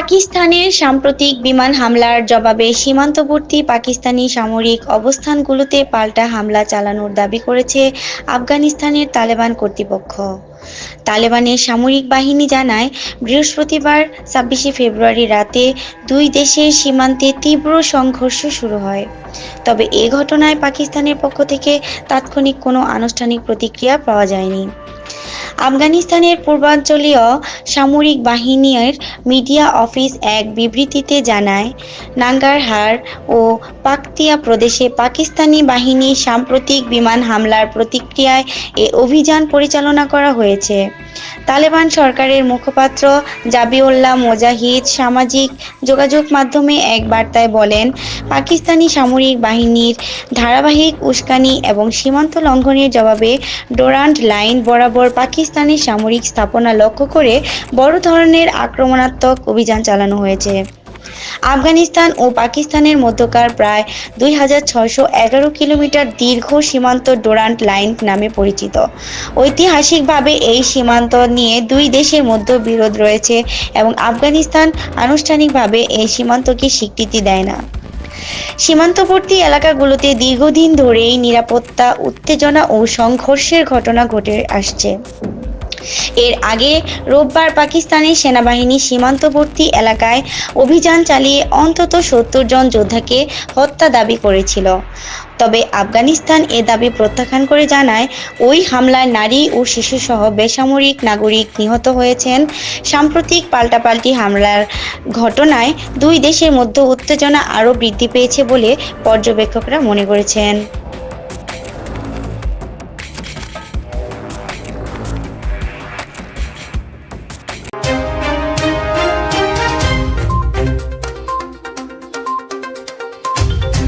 পাকিস্তানের সাম্প্রতিক বিমান হামলার জবাবে সীমান্তবর্তী পাকিস্তানি সামরিক অবস্থানগুলোতে পাল্টা হামলা চালানোর দাবি করেছে আফগানিস্তানের তালেবান কর্তৃপক্ষ। তালেবানের সামরিক বাহিনী জানায়, বৃহস্পতিবার 26শে ফেব্রুয়ারি রাতে দুই দেশের সীমান্তে তীব্র সংঘর্ষ শুরু হয়। তবে এ ঘটনায় পাকিস্তানের পক্ষ থেকে তাৎক্ষণিক কোনো আনুষ্ঠানিক প্রতিক্রিয়া পাওয়া যায়নি। আফগানিস্তানের পূর্বাঞ্চলীয় সামরিক বাহিনীর মিডিয়া অফিস এক বিবৃতিতে জানায়, নাঙ্গারহার ও পাকতিয়া প্রদেশে পাকিস্তানি বাহিনীর সাম্প্রতিক বিমান হামলার প্রতিক্রিয়ায় এ অভিযান পরিচালনা করা হয়েছে। তালেবান সরকারের মুখপাত্র জাবিউল্লাহ মুজাহিদ সামাজিক যোগাযোগ মাধ্যমে এক বার্তায় বলেন, পাকিস্তানি সামরিক বাহিনীর ধারাবাহিক উস্কানি এবং সীমান্ত লঙ্ঘনের জবাবে ডোরান্ট লাইন বরাবর পাকিস্তানের সামরিক স্থাপনা লক্ষ্য করে বড় ধরনের আক্রমণাত্মক অভিযান চালানো হয়েছে। আফগানিস্তান ও পাকিস্তানের মধ্যকার প্রায় 2611 কিলোমিটার দীর্ঘ সীমান্ত ডোরান্ট লাইন নামে পরিচিত। ঐতিহাসিকভাবে এই সীমান্ত নিয়ে দুই দেশের মধ্যে বিরোধ রয়েছে এবং আফগানিস্তান আনুষ্ঠানিকভাবে এই সীমান্তকে স্বীকৃতি দেয় না। সীমান্তবর্তী এলাকাগুলোতে দীর্ঘদিন ধরেই নিরাপত্তা, উত্তেজনা ও সংঘর্ষের ঘটনা ঘটে আসছে। এর আগে রোববার পাকিস্তানের সেনাবাহিনী সীমান্তবর্তী এলাকায় অভিযান চালিয়ে অন্তত 70 জন যোদ্ধাকে হত্যা দাবি করেছিল। তবে আফগানিস্তান এ দাবি প্রত্যাখ্যান করে জানায়, ওই হামলায় নারী ও শিশুসহ বেসামরিক নাগরিক নিহত হয়েছেন। সাম্প্রতিক পাল্টাপাল্টি হামলার ঘটনায় দুই দেশের মধ্যে উত্তেজনা আরও বৃদ্ধি পেয়েছে বলে পর্যবেক্ষকরা মনে করছেন।